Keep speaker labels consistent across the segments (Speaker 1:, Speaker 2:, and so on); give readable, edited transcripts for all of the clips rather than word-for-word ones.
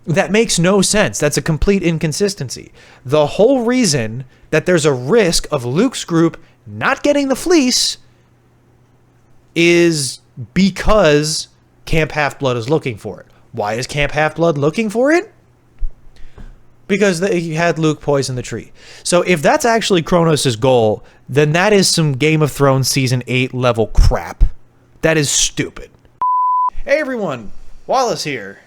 Speaker 1: That makes no sense. That's a complete inconsistency. The whole reason that there's a risk of Luke's group not getting the fleece is because Camp Half-Blood is looking for it. Why is Camp Half-Blood looking for it? Because they had Luke poison the tree. So if that's actually Kronos' goal, then that is some Game of Thrones Season 8 level crap. That is stupid. Hey everyone, Wallace here.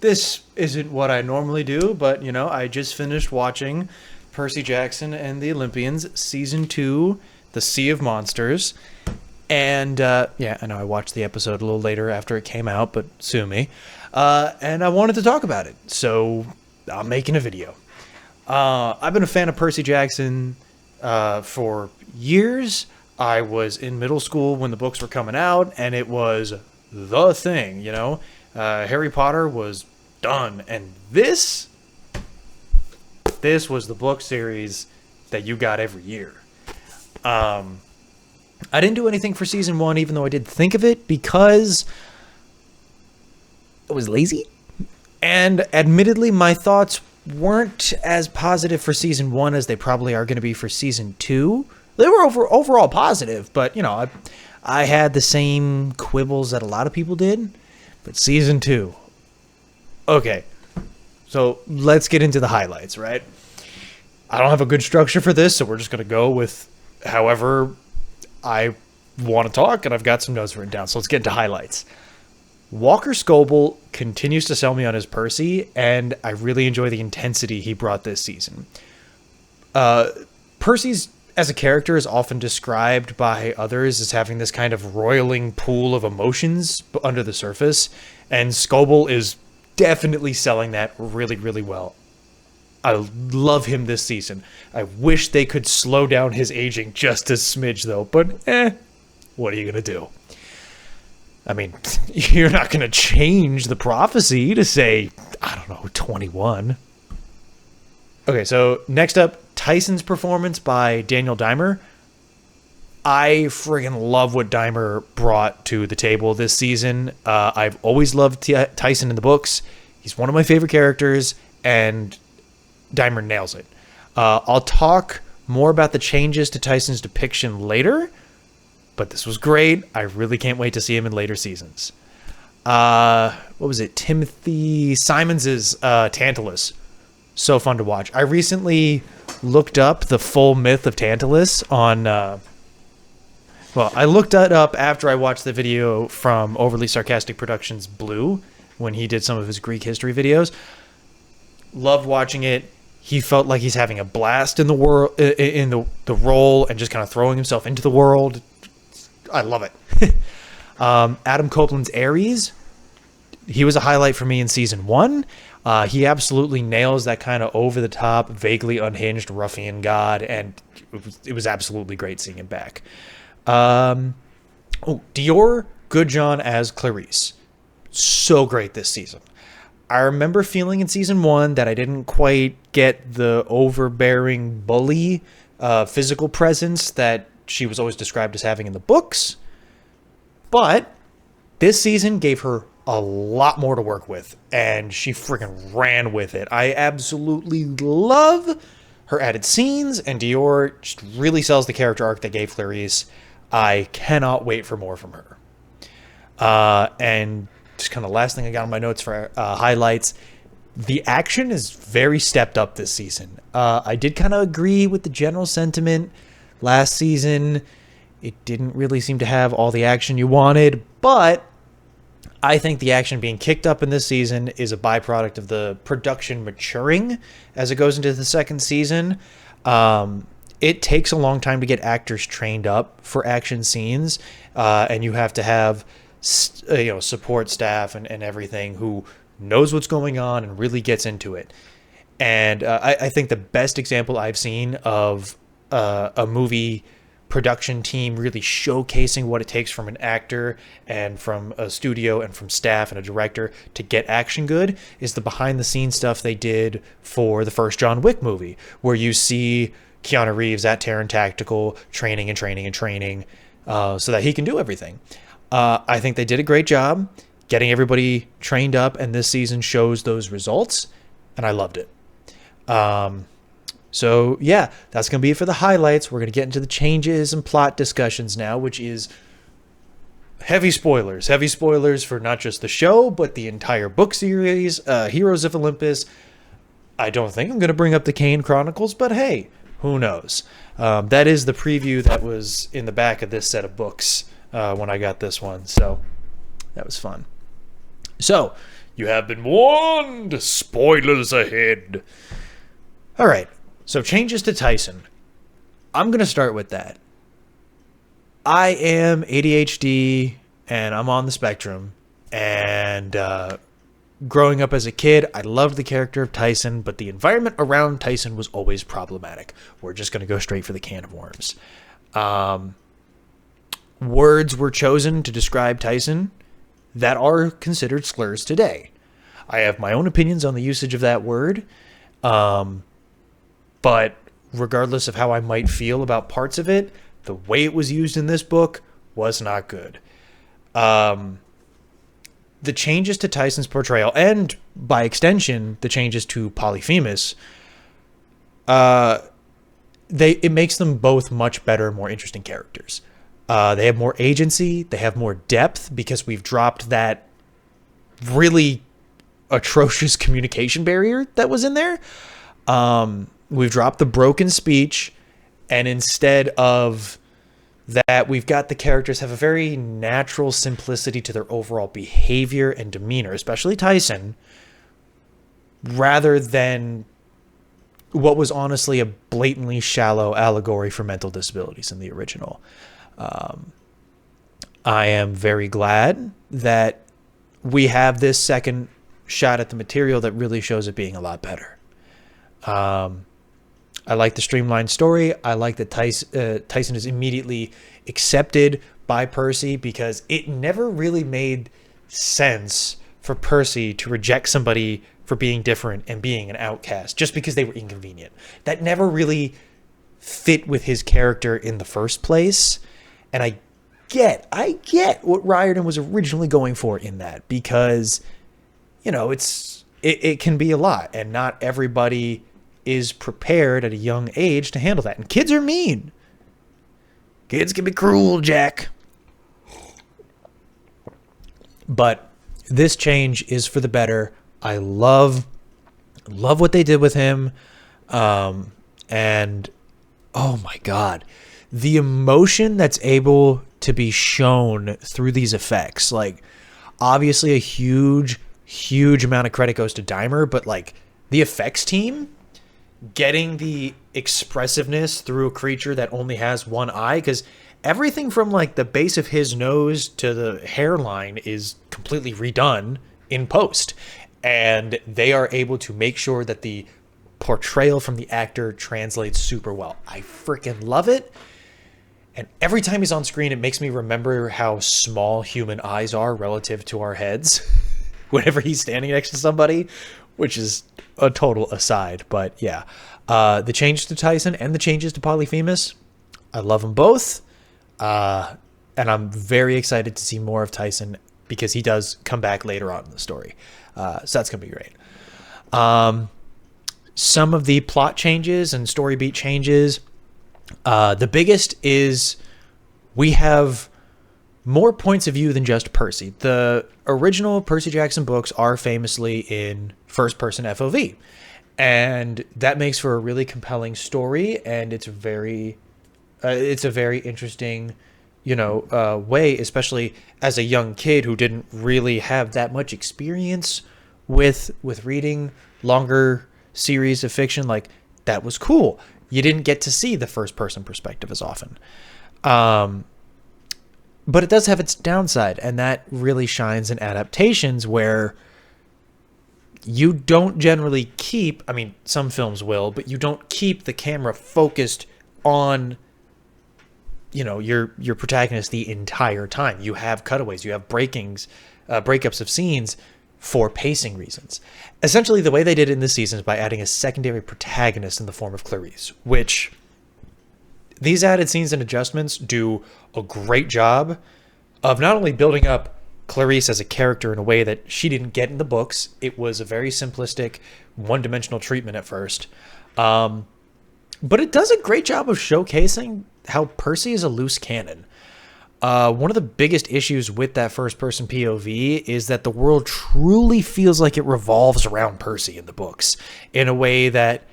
Speaker 1: This isn't what I normally do, but you know, I just finished watching Percy Jackson and the Olympians Season 2, The Sea of Monsters. And yeah, I know I watched the episode a little later after it came out, but sue me. And I wanted to talk about it, so I'm making a video. I've been a fan of Percy Jackson for years. I was in middle school when the books were coming out, and it was the thing, you know? Harry Potter was done, and this was the book series that you got every year. I didn't do anything for season 1, even though I did think of it, because I was lazy. And admittedly, my thoughts weren't as positive for season 1 as they probably are going to be for season 2. They were overall positive, but, you know, I had the same quibbles that a lot of people did. But season 2. Okay, so let's get into the highlights, right? I don't have a good structure for this, so we're just going to go with however I want to talk, and I've got some notes written down, so let's get into highlights. Walker Scobell continues to sell me on his Percy, and I really enjoy the intensity he brought this season. Percy's, as a character, is often described by others as having this kind of roiling pool of emotions under the surface, and Scobell is definitely selling that really, really well. I love him this season. I wish they could slow down his aging just a smidge, though, but what are you going to do? I mean, you're not going to change the prophecy to say, I don't know, 21. Okay, so next up, Tyson's performance by Daniel Dimer. I friggin' love what Dimer brought to the table this season. I've always loved Tyson in the books. He's one of my favorite characters, and Dimer nails it. I'll talk more about the changes to Tyson's depiction later, but this was great. I really can't wait to see him in later seasons. What was it? Timothy Simons' Tantalus. So fun to watch. I recently looked up the full myth of Tantalus on... well, I looked that up after I watched the video from Overly Sarcastic Productions' Blue, when he did some of his Greek history videos. Loved watching it. He felt like he's having a blast in the world, in the role, and just kind of throwing himself into the world. I love it. Adam Copeland's Ares. He was a highlight for me in season 1. He absolutely nails that kind of over-the-top, vaguely unhinged ruffian god, and it was absolutely great seeing him back. Dior Goodjohn as Clarice. So great this season. I remember feeling in season 1 that I didn't quite get the overbearing bully physical presence that she was always described as having in the books. But this season gave her a lot more to work with, and she freaking ran with it. I absolutely love her added scenes, and Dior just really sells the character arc they gave Clarice. I cannot wait for more from her. And just kind of last thing I got on my notes for highlights, the action is very stepped up this season. I did kind of agree with the general sentiment last season. It didn't really seem to have all the action you wanted, but I think the action being kicked up in this season is a byproduct of the production maturing as it goes into the second season. It takes a long time to get actors trained up for action scenes, and you have to have support staff and everything who knows what's going on and really gets into it. And I think the best example I've seen of a movie production team really showcasing what it takes from an actor and from a studio and from staff and a director to get action good is the behind the scenes stuff they did for the first John Wick movie, where you see Keanu Reeves at Terran Tactical training so that he can do everything. I think they did a great job. getting everybody trained up, and this season shows those results, and I loved it. So yeah, that's going to be it for the highlights. We're going to get into the changes and plot discussions now, which is heavy spoilers for not just the show, but the entire book series, Heroes of Olympus. I don't think I'm going to bring up the Kane Chronicles, but hey, who knows? That is the preview that was in the back of this set of books when I got this one, so that was fun. So, you have been warned! Spoilers ahead! Alright, so changes to Tyson. I'm going to start with that. I am ADHD, and I'm on the spectrum, and growing up as a kid, I loved the character of Tyson, but the environment around Tyson was always problematic. We're just going to go straight for the can of worms. Words were chosen to describe Tyson that are considered slurs today. I have my own opinions on the usage of that word, but regardless of how I might feel about parts of it, the way it was used in this book was not good. The changes to Tyson's portrayal, and by extension, the changes to Polyphemus, it makes them both much better, more interesting characters. They have more agency, they have more depth, because we've dropped that really atrocious communication barrier that was in there. We've dropped the broken speech, and instead of that, we've got the characters have a very natural simplicity to their overall behavior and demeanor, especially Tyson, rather than what was honestly a blatantly shallow allegory for mental disabilities in the original. I am very glad that we have this second shot at the material that really shows it being a lot better. I like the streamlined story. I like that Tyson is immediately accepted by Percy, because it never really made sense for Percy to reject somebody for being different and being an outcast just because they were inconvenient. That never really fit with his character in the first place. And I get what Riordan was originally going for in that, because, you know, it can be a lot, and not everybody is prepared at a young age to handle that. And kids are mean. Kids can be cruel, Jack. But this change is for the better. I love what they did with him. And oh my God, the emotion that's able to be shown through these effects, like, obviously a huge amount of credit goes to Dimer, but like the effects team getting the expressiveness through a creature that only has one eye, because everything from like the base of his nose to the hairline is completely redone in post, and they are able to make sure that the portrayal from the actor translates super well. I freaking love it. And every time he's on screen, it makes me remember how small human eyes are relative to our heads whenever he's standing next to somebody, which is a total aside. But yeah, the changes to Tyson and the changes to Polyphemus, I love them both. And I'm very excited to see more of Tyson, because he does come back later on in the story. So that's going to be great. Some of the plot changes and story beat changes. The biggest is we have more points of view than just Percy. The original Percy Jackson books are famously in first-person FOV, and that makes for a really compelling story, and it's a very interesting, way, especially as a young kid who didn't really have that much experience with reading longer series of fiction. Like, that was cool. You didn't get to see the first-person perspective as often. But it does have its downside, and that really shines in adaptations where you don't generally keep, I mean, some films will, but you don't keep the camera focused on, your protagonist the entire time. You have cutaways, you have breakups of scenes for pacing reasons. Essentially, the way they did it in this season is by adding a secondary protagonist in the form of Clarice, which these added scenes and adjustments do a great job of not only building up Clarice as a character in a way that she didn't get in the books. It was a very simplistic, one-dimensional treatment at first. But it does a great job of showcasing how Percy is a loose cannon. One of the biggest issues with that first-person POV is that the world truly feels like it revolves around Percy in the books in a way that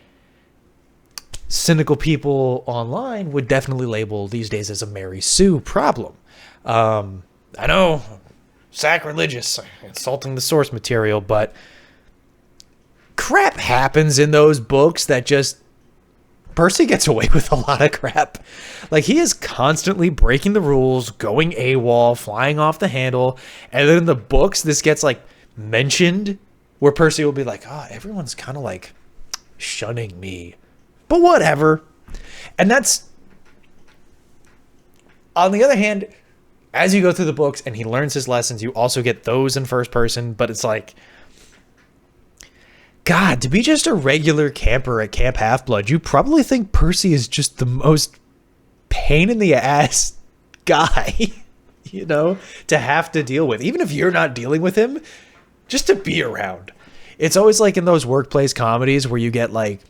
Speaker 1: cynical people online would definitely label these days as a Mary Sue problem. I know, sacrilegious, insulting the source material, but crap happens in those books that just... Percy gets away with a lot of crap. Like, he is constantly breaking the rules, going AWOL, flying off the handle, and then in the books, this gets, like, mentioned, where Percy will be like, oh, everyone's kind of, like, shunning me. But whatever. And that's... On the other hand, as you go through the books and he learns his lessons, you also get those in first person, but it's like... God, to be just a regular camper at Camp Half-Blood, you probably think Percy is just the most pain-in-the-ass guy, you know, to have to deal with. Even if you're not dealing with him, just to be around. It's always like in those workplace comedies where you get, like,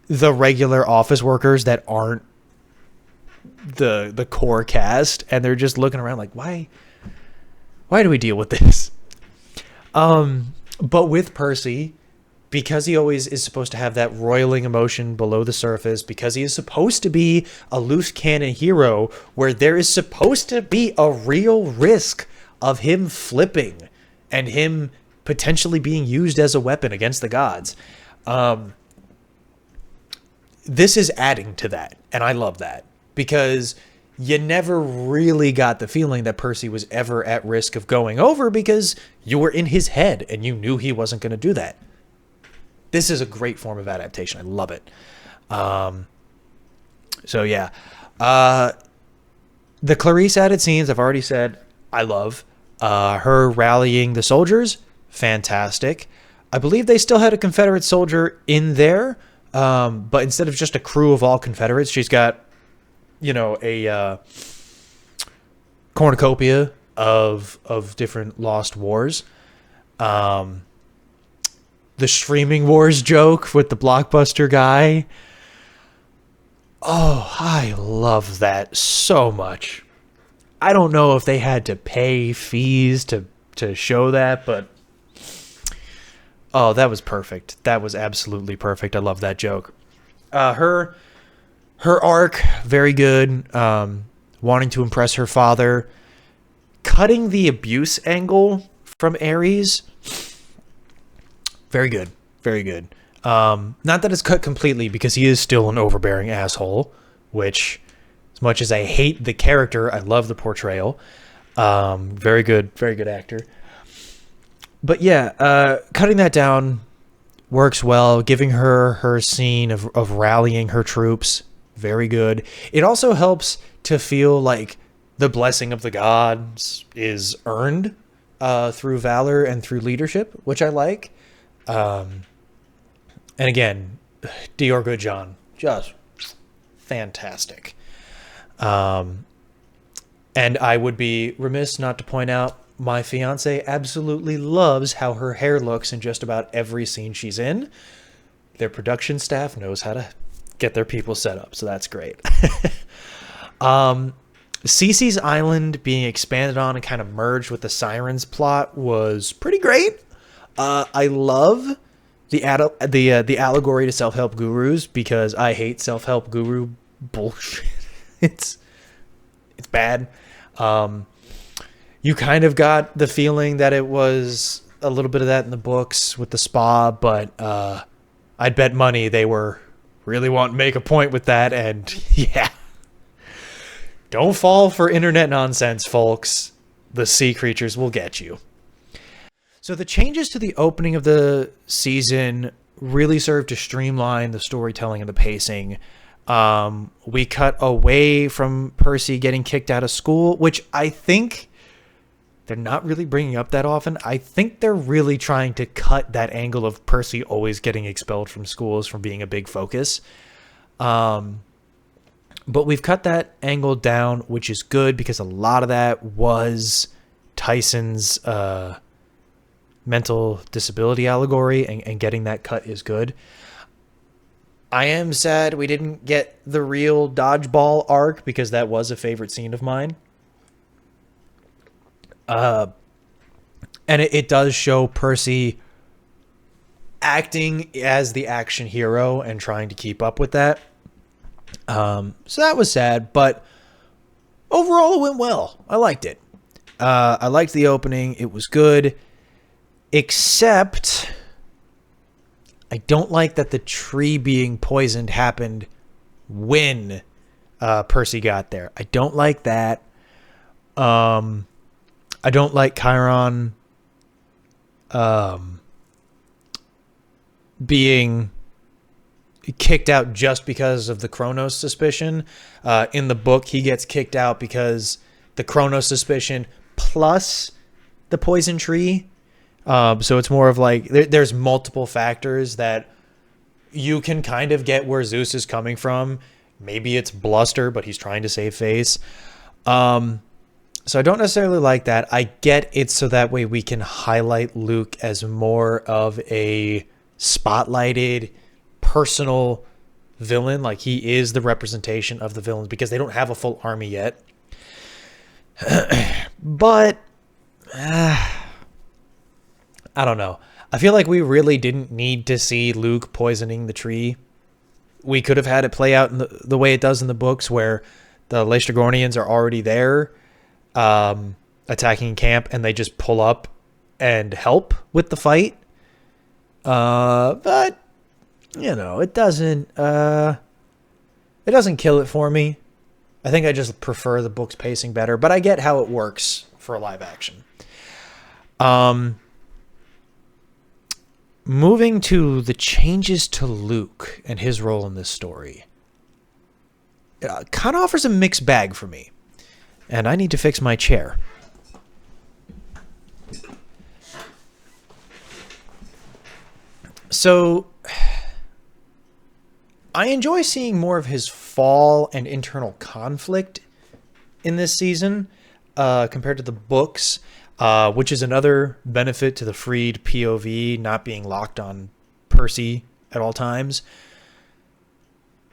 Speaker 1: the regular office workers that aren't the core cast, and they're just looking around like, why do we deal with this? But with Percy, because he always is supposed to have that roiling emotion below the surface, because he is supposed to be a loose cannon hero where there is supposed to be a real risk of him flipping and him potentially being used as a weapon against the gods. This is adding to that, and I love that, because you never really got the feeling that Percy was ever at risk of going over because you were in his head and you knew he wasn't going to do that. This is a great form of adaptation. I love it. So yeah. The Clarice added scenes, I've already said, I love. Her rallying the soldiers, fantastic. I believe they still had a Confederate soldier in there, but instead of just a crew of all Confederates, she's got, you know, a cornucopia of different lost wars. The streaming wars joke with the Blockbuster guy. Oh, I love that so much. I don't know if they had to pay fees to show that, but oh, that was perfect. That was absolutely perfect. I love that joke. Her arc, very good. Wanting to impress her father. Cutting the abuse angle from Ares. Very good. Very good. Not that it's cut completely, because he is still an overbearing asshole, which, as much as I hate the character, I love the portrayal. Very good. Very good actor. But yeah, cutting that down works well. Giving her scene of rallying her troops. Very good. It also helps to feel like the blessing of the gods is earned through valor and through leadership, which I like. And again, Dior Goodjohn, just fantastic. And I would be remiss not to point out my fiance absolutely loves how her hair looks in just about every scene she's in. Their production staff knows how to get their people set up, so that's great. Cece's Island being expanded on and kind of merged with the Sirens plot was pretty great. I love the allegory to self-help gurus, because I hate self-help guru bullshit. It's bad. You kind of got the feeling that it was a little bit of that in the books with the spa, but I'd bet money they were really wanting to make a point with that, and yeah. Don't fall for internet nonsense, folks. The sea creatures will get you. So the changes to the opening of the season really served to streamline the storytelling and the pacing. We cut away from Percy getting kicked out of school, which I think they're not really bringing up that often. I think they're really trying to cut that angle of Percy always getting expelled from schools from being a big focus. But we've cut that angle down, which is good, because a lot of that was Tyson's mental disability allegory, and getting that cut is good. I am sad we didn't get the real dodgeball arc, because that was a favorite scene of mine. And it does show Percy acting as the action hero and trying to keep up with that. So that was sad, but overall it went well. I liked it. I liked the opening. It was good, except I don't like that the tree being poisoned happened when Percy got there. I don't like that. I don't like Chiron being kicked out just because of the Kronos suspicion. In the book, he gets kicked out because the Kronos suspicion plus the poison tree. So it's more of like there's multiple factors that you can kind of get where Zeus is coming from. Maybe it's bluster, but he's trying to save face. So I don't necessarily like that. I get it so that way we can highlight Luke as more of a spotlighted personal villain. Like, he is the representation of the villains because they don't have a full army yet. But I don't know. I feel like we really didn't need to see Luke poisoning the tree. We could have had it play out in the way it does in the books, where the Laestrygonians are already there, attacking camp, and they just pull up and help with the fight. But you know, it doesn't kill it for me. I think I just prefer the book's pacing better, but I get how it works for a live action. Moving to the changes to Luke and his role in this story. It kind of offers a mixed bag for me. And I need to fix my chair. So, I enjoy seeing more of his fall and internal conflict in this season compared to the books, which is another benefit to the freed POV not being locked on Percy at all times.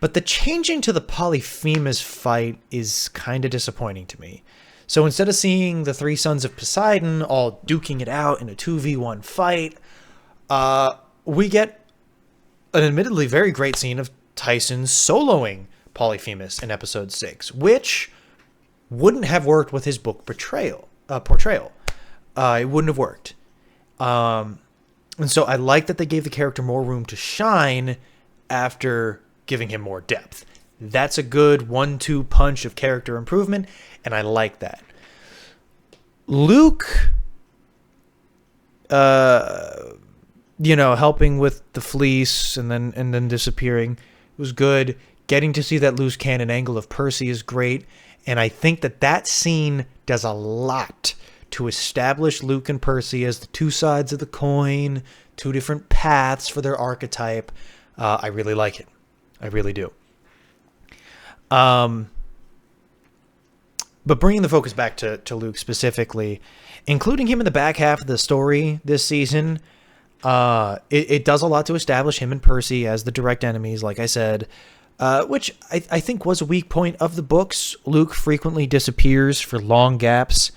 Speaker 1: But the changing to the Polyphemus fight is kind of disappointing to me. So instead of seeing the three sons of Poseidon all duking it out in a 2v1 fight, we get an admittedly very great scene of Tyson soloing Polyphemus in episode 6, which wouldn't have worked with his book portrayal. It wouldn't have worked. And so I like that they gave the character more room to shine after giving him more depth. That's a good 1-2 punch of character improvement, and I like that. Luke, helping with the fleece and then disappearing was good. Getting to see that loose cannon angle of Percy is great, and I think that scene does a lot to establish Luke and Percy as the two sides of the coin, two different paths for their archetype. I really like it. I really do. But bringing the focus back to Luke specifically, including him in the back half of the story this season, it does a lot to establish him and Percy as the direct enemies, like I said, which I think was a weak point of the books. Luke frequently disappears for long gaps,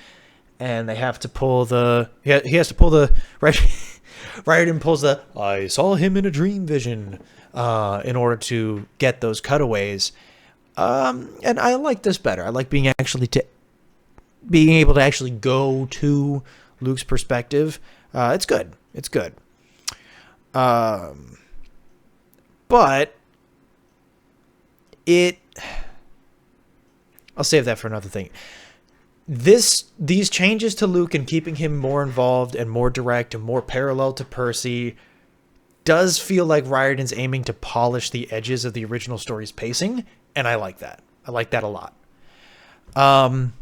Speaker 1: and they have to pull the... He has to pull the... Riordan pulls the "I saw him in a dream vision" in order to get those cutaways. And I like this better. I like being able to actually go to Luke's perspective. It's good. It's good. But I'll save that for another thing. These changes to Luke and keeping him more involved and more direct and more parallel to Percy does feel like Riordan's aiming to polish the edges of the original story's pacing, and I like that. I like that a lot. And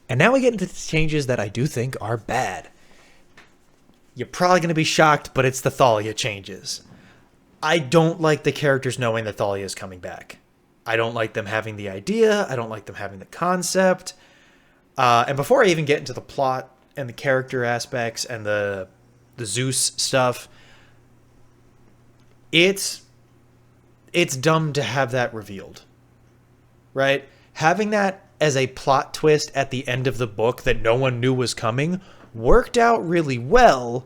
Speaker 1: now we get into the changes that I do think are bad. You're probably going to be shocked, but it's the Thalia changes. I don't like the characters knowing that Thalia is coming back. I don't like them having the idea. I don't like them having the concept. And before I even get into the plot and the character aspects and the Zeus stuff, it's dumb to have that revealed, right? Having that as a plot twist at the end of the book that no one knew was coming worked out really well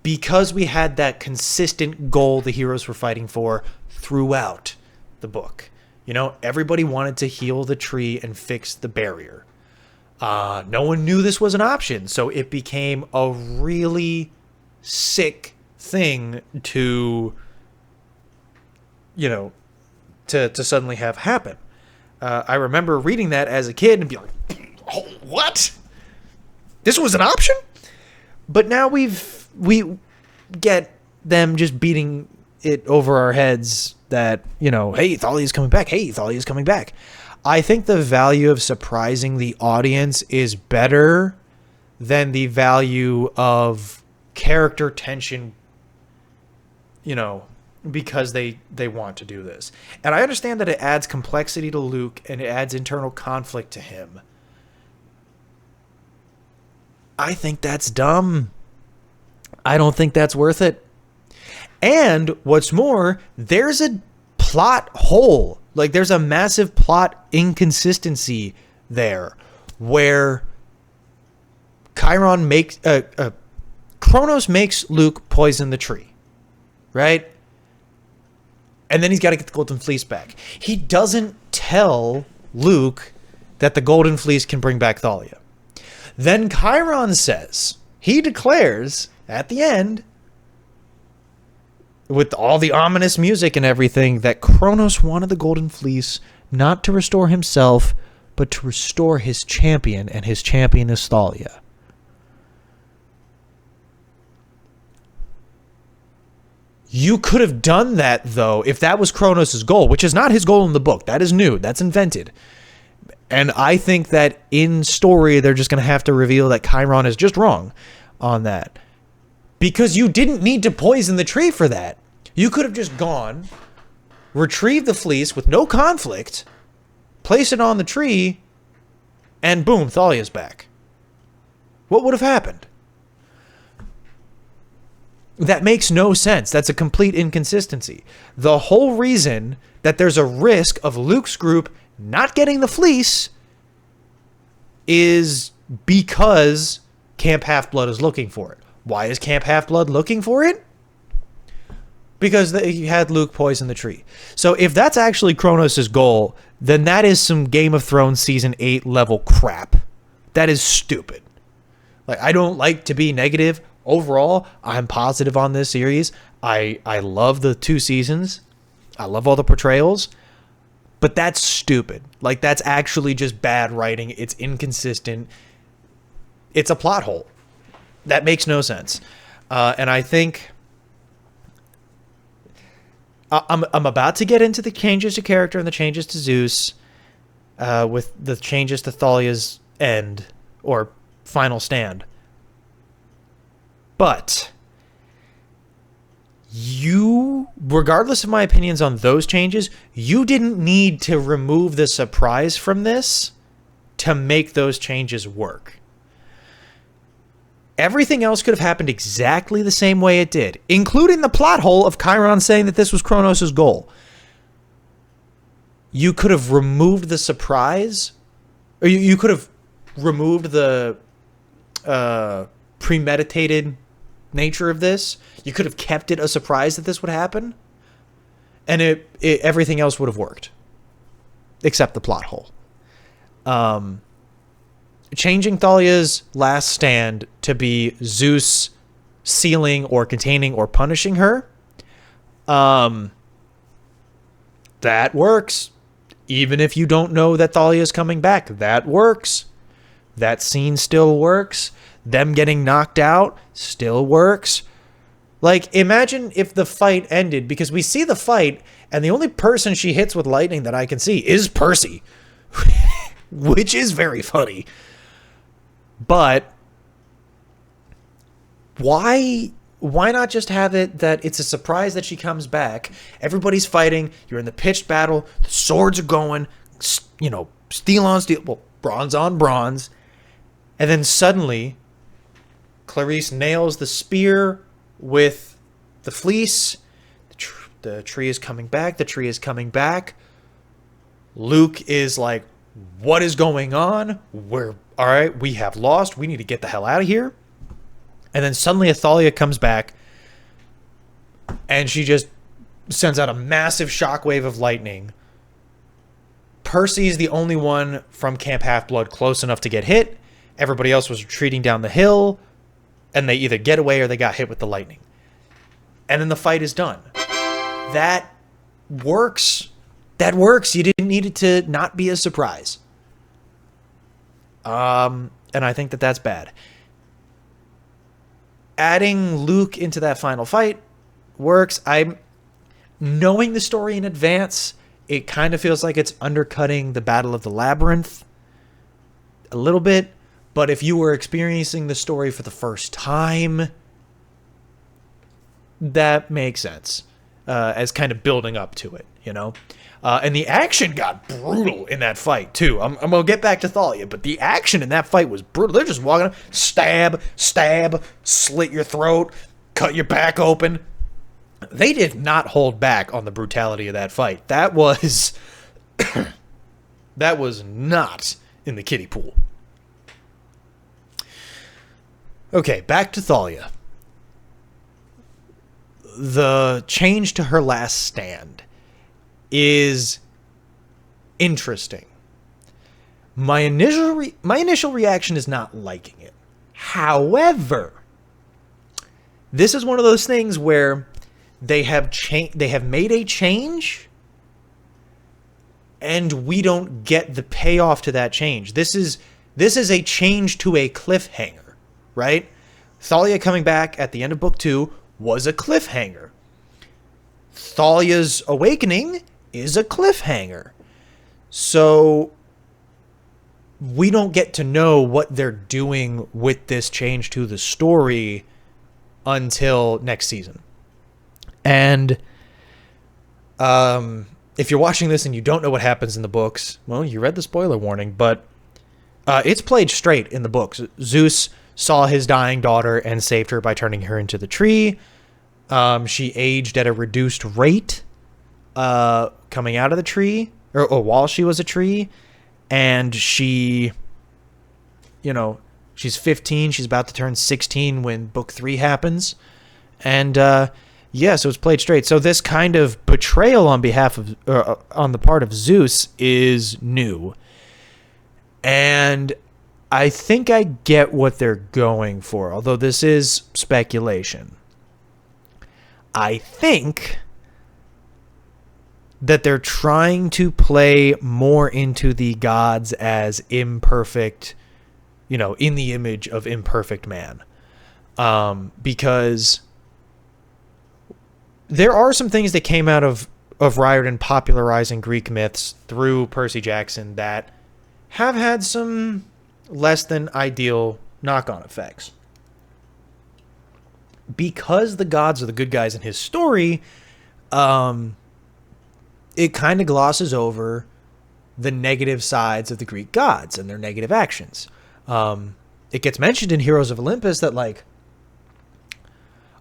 Speaker 1: because we had that consistent goal the heroes were fighting for throughout the book. You know, everybody wanted to heal the tree and fix the barrier. No one knew this was an option, so it became a really sick thing to, you know, to suddenly have happen. I remember reading that as a kid and be like, oh, what? This was an option? But now we get them just beating it over our heads that, you know, hey, Thalia's coming back. Hey, Thalia's coming back. I think the value of surprising the audience is better than the value of character tension, you know, because they want to do this. And I understand that it adds complexity to Luke and it adds internal conflict to him. I think that's dumb. I don't think that's worth it. And what's more, there's a plot hole. Like, there's a massive plot inconsistency there where Chiron makes Kronos makes Luke poison the tree, right? And then he's got to get the Golden Fleece back. He doesn't tell Luke that the Golden Fleece can bring back Thalia. Then Chiron says, he declares at the end, with all the ominous music and everything, that Kronos wanted the Golden Fleece not to restore himself, but to restore his champion, and his champion is Thalia. You could have done that, though, if that was Kronos' goal, which is not his goal in the book. That is new. That's invented. And I think that in story, they're just going to have to reveal that Chiron is just wrong on that. Because you didn't need to poison the tree for that. You could have just gone, retrieved the fleece with no conflict, place it on the tree, and boom, Thalia's back. What would have happened? That makes no sense. That's a complete inconsistency. The whole reason that there's a risk of Luke's group not getting the fleece is because Camp Half-Blood is looking for it. Why is Camp Half-Blood looking for it? Because they had Luke poison the tree. So if that's actually Kronos' goal, then that is some Game of Thrones Season 8 level crap. That is stupid. Like, I don't like to be negative. Overall, I'm positive on this series. I love the 2 seasons. I love all the portrayals. But that's stupid. Like, that's actually just bad writing. It's inconsistent. It's a plot hole. That makes no sense. And I think I'm about to get into the changes to character and the changes to Zeus with the changes to Thalia's end or final stand. But you, regardless of my opinions on those changes, you didn't need to remove the surprise from this to make those changes work. Everything else could have happened exactly the same way it did, including the plot hole of Chiron saying that this was Kronos' goal. You could have removed the surprise, or you could have removed the premeditated nature of this. You could have kept it a surprise that this would happen, and everything else would have worked, except the plot hole. Changing Thalia's last stand to be Zeus sealing or containing or punishing her, that works. Even if you don't know that Thalia's coming back, that works. That scene still works. Them getting knocked out still works. Like, imagine if the fight ended, because we see the fight, and the only person she hits with lightning that I can see is Percy, which is very funny. But why not just have it that it's a surprise that she comes back? Everybody's fighting. You're in the pitched battle. The swords are going. You know, steel on steel. Well, bronze on bronze. And then suddenly, Clarice nails the spear with the fleece. The tree is coming back. The tree is coming back. Luke is like, what is going on? All right, we have lost. We need to get the hell out of here. And then suddenly Athalia comes back, and she just sends out a massive shockwave of lightning. Percy's the only one from Camp Half-Blood close enough to get hit. Everybody else was retreating down the hill, and they either get away or they got hit with the lightning. And then the fight is done. That works. That works. You didn't need it to not be a surprise. And I think that that's bad. Adding Luke into that final fight works. I'm knowing the story in advance. It kind of feels like it's undercutting the Battle of the Labyrinth a little bit. But if you were experiencing the story for the first time, that makes sense as kind of building up to it, you know? And the action got brutal in that fight, too. I'm going to get back to Thalia, but the action in that fight was brutal. They're just walking up, stab, slit your throat, cut your back open. They did not hold back on the brutality of that fight. That was that was not in the kiddie pool. Okay, back to Thalia. The change to her last stand is interesting. My initial reaction is not liking it. However, this is one of those things where they have made a change, and we don't get the payoff to that change. This is a change to a cliffhanger, right? Thalia coming back at the end of book 2 was a cliffhanger. Thalia's awakening is a cliffhanger. So we don't get to know what they're doing with this change to the story until next season. And if you're watching this and you don't know what happens in the books, well, you read the spoiler warning, but it's played straight in the books. Zeus saw his dying daughter and saved her by turning her into the tree. She aged at a reduced rate coming out of the tree, or while she was a tree. And she, she's 15. She's about to turn 16 when book 3 happens. And so it's played straight. So this kind of betrayal on the part of Zeus is new. And I think I get what they're going for, although this is speculation. I think that they're trying to play more into the gods as imperfect, in the image of imperfect man. Because there are some things that came out of Riordan popularizing Greek myths through Percy Jackson that have had some less than ideal knock-on effects. Because the gods are the good guys in his story, it kind of glosses over the negative sides of the Greek gods and their negative actions. It gets mentioned in Heroes of Olympus that, like,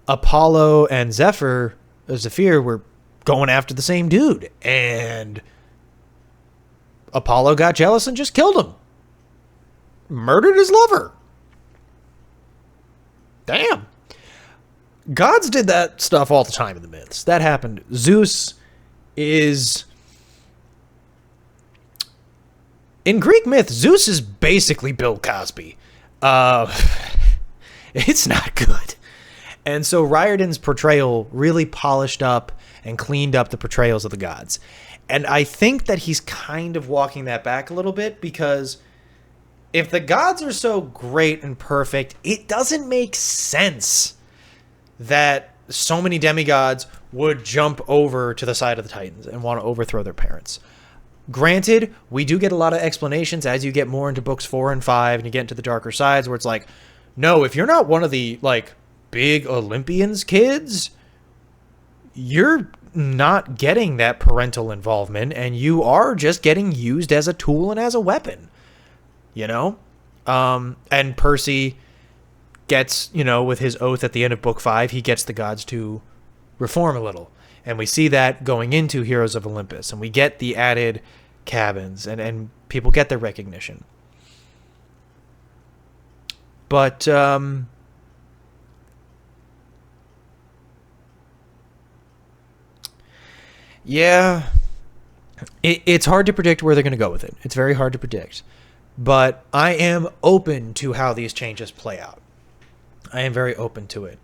Speaker 1: Apollo and Zephyr were going after the same dude, and Apollo got jealous and just killed him. Murdered his lover. Damn. Gods did that stuff all the time in the myths. That happened. Zeus is... In Greek myth, Zeus is basically Bill Cosby. It's not good. And so Riordan's portrayal really polished up and cleaned up the portrayals of the gods. And I think that he's kind of walking that back a little bit, because if the gods are so great and perfect, it doesn't make sense that so many demigods would jump over to the side of the Titans and want to overthrow their parents. Granted, we do get a lot of explanations as you get more into books 4 and 5 and you get into the darker sides, where it's like, no, if you're not one of the, like, big Olympians kids, you're not getting that parental involvement, and you are just getting used as a tool and as a weapon, And Percy gets, with his oath at the end of book 5, he gets the gods to reform a little. And we see that going into Heroes of Olympus. And we get the added cabins, and people get their recognition. But, yeah, it's hard to predict where they're going to go with it. It's very hard to predict. But I am open to how these changes play out. I am very open to it.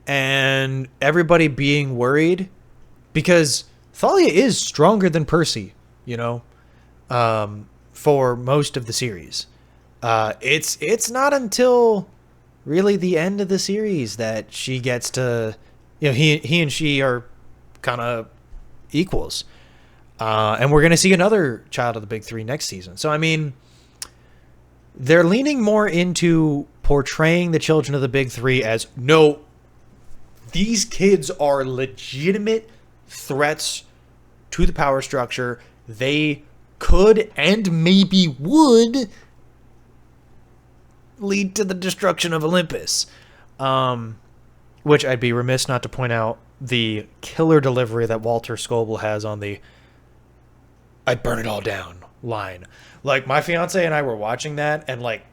Speaker 1: And everybody being worried, because Thalia is stronger than Percy, for most of the series. It's not until really the end of the series that she gets to, he and she are kind of equals. And we're going to see another child of the Big Three next season. So, I mean, they're leaning more into portraying the children of the Big Three as, no, these kids are legitimate threats to the power structure. They could and maybe would lead to the destruction of Olympus. Which I'd be remiss not to point out the killer delivery that Walter Scoble has on the "I'd burn it all down" line. Like, my fiance and I were watching that, and like,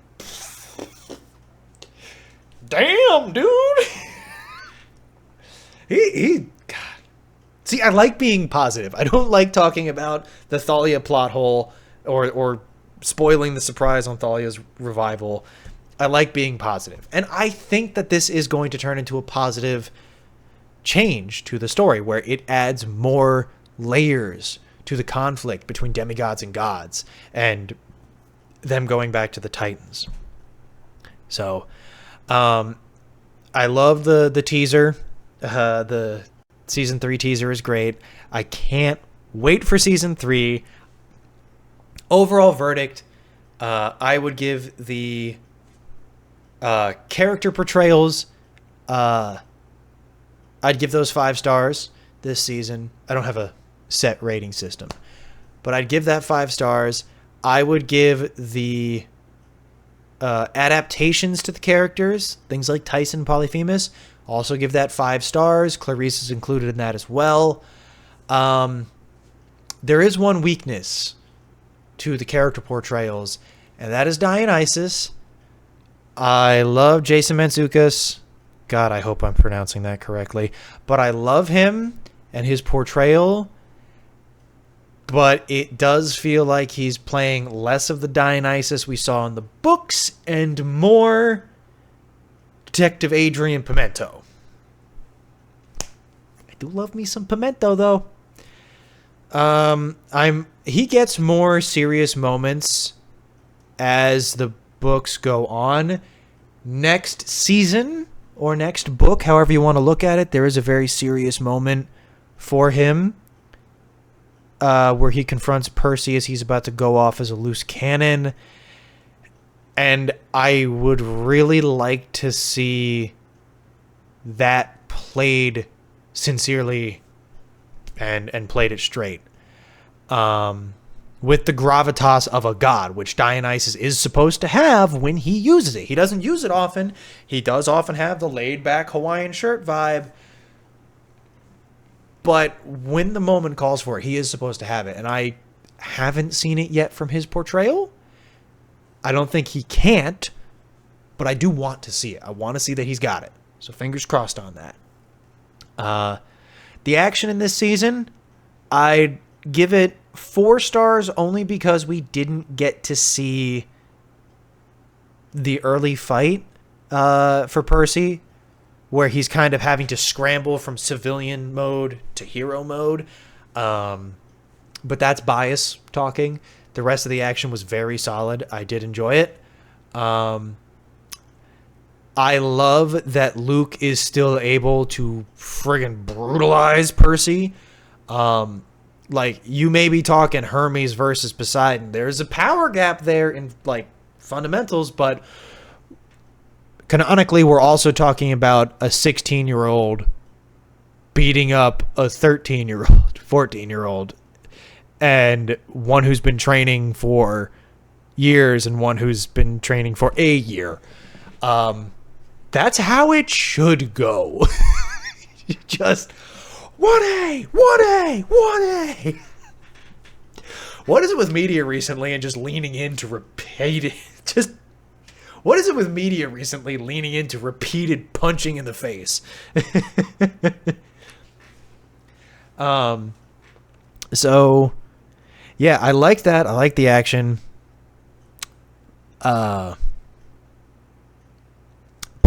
Speaker 1: damn, dude. God. See, I like being positive. I don't like talking about the Thalia plot hole or spoiling the surprise on Thalia's revival. I like being positive. And I think that this is going to turn into a positive change to the story, where it adds more layers to the conflict between demigods and gods, and them going back to the Titans. So, I love the teaser. The season 3 teaser is great. I can't wait for season 3. Overall verdict, I would give the character portrayals, I'd give those 5 stars this season. I don't have a set rating system, but I'd give that 5 stars. I would give the adaptations to the characters, things like Tyson, Polyphemus, also give that 5 stars. Clarice is included in that as well. There is one weakness to the character portrayals, and that is Dionysus. I love Jason Mantzoukas. God, I hope I'm pronouncing that correctly. But I love him and his portrayal. But it does feel like he's playing less of the Dionysus we saw in the books and more Detective Adrian Pimento. I do love me some Pimento, though. He gets more serious moments as the books go on. Next season, or next book, however you want to look at it, there is a very serious moment for him, where he confronts Percy as he's about to go off as a loose cannon. And I would really like to see that played sincerely and played it straight. With the gravitas of a god, which Dionysus is supposed to have when he uses it. He doesn't use it often. He does often have the laid-back Hawaiian shirt vibe. But when the moment calls for it, he is supposed to have it. And I haven't seen it yet from his portrayal. I don't think he can't, but I do want to see it. I want to see that he's got it. So fingers crossed on that. The action in this season, I'd give it 4 stars only because we didn't get to see the early fight for Percy, where he's kind of having to scramble from civilian mode to hero mode. But that's bias talking. The rest of the action was very solid. I did enjoy it. I love that Luke is still able to friggin' brutalize Percy. Like, you may be talking Hermes versus Poseidon. There's a power gap there in, like, fundamentals, but canonically, we're also talking about a 16-year-old beating up a 13-year-old, 14-year-old. and one who's been training for years and one who's been training for a year. That's how it should go. Just 1A, 1A, 1A. What is it with media recently and just leaning into repeated what is it with media recently leaning into repeated punching in the face? So yeah, I like that. I like the action. Plot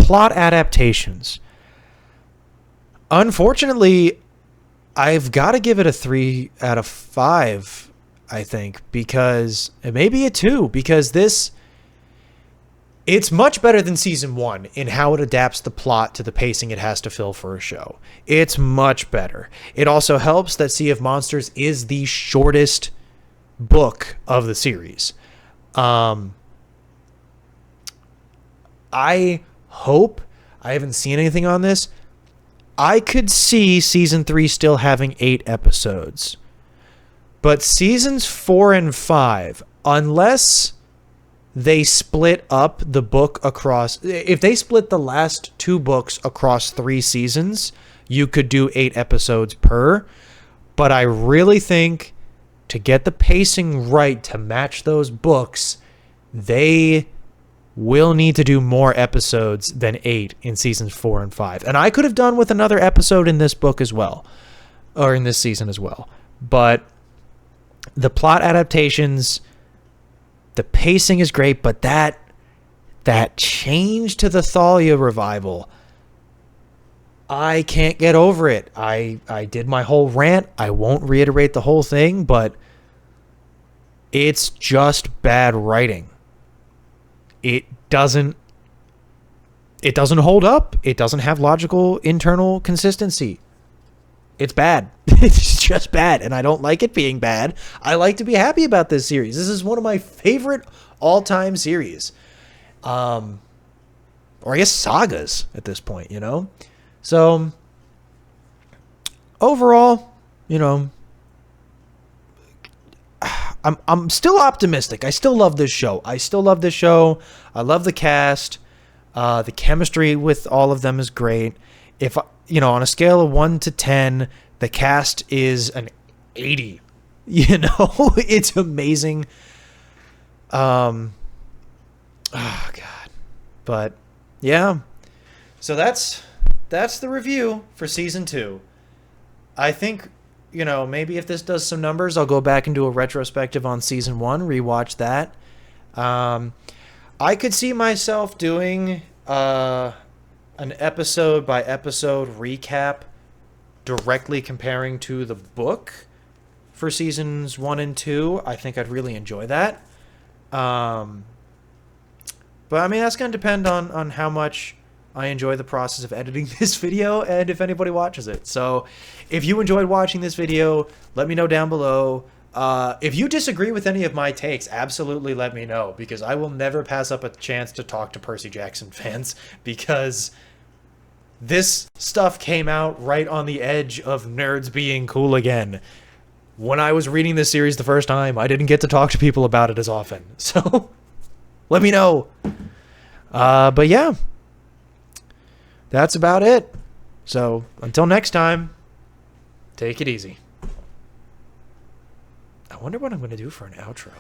Speaker 1: adaptations. Unfortunately, I've got to give it a 3 out of 5. I think, because it may be a 2, because it's much better than season 1 in how it adapts the plot to the pacing it has to fill for a show. It's much better. It also helps that Sea of Monsters is the shortest book of the series. I hope, I haven't seen anything on this, I could see season 3 still having 8 episodes. But seasons 4 and 5, unless they split up the book across... If they split the last 2 books across 3 seasons, you could do 8 episodes per. But I really think to get the pacing right to match those books, they will need to do more episodes than 8 in seasons 4 and 5. And I could have done with another episode in this book as well. Or in this season as well. But... the plot adaptations, the pacing is great, but that change to the Thalia revival, I can't get over it. I did my whole rant. I won't reiterate the whole thing, but it's just bad writing. It doesn't hold up. It doesn't have logical internal consistency. It's bad. It's just bad, and I don't like it being bad. I like to be happy about this series. This is one of my favorite all-time series. Or I guess sagas at this point, you know? So, overall, you know, I'm still optimistic. I still love this show. I love the cast. The chemistry with all of them is great. If you know, on a scale of 1 to 10, the cast is an 80. You know, it's amazing. Oh God, but yeah. So that's the review for season 2. I think, you know, maybe if this does some numbers, I'll go back and do a retrospective on season 1, rewatch that. I could see myself doing an episode by episode recap directly comparing to the book for seasons 1 and 2. I think I'd really enjoy that. But I mean, that's going to depend on how much I enjoy the process of editing this video and if anybody watches it. So if you enjoyed watching this video, let me know down below. If you disagree with any of my takes, absolutely let me know, because I will never pass up a chance to talk to Percy Jackson fans, because this stuff came out right on the edge of nerds being cool again. When I was reading this series the first time, I didn't get to talk to people about it as often. So let me know. But yeah, that's about it. So until next time, take it easy. I wonder what I'm going to do for an outro.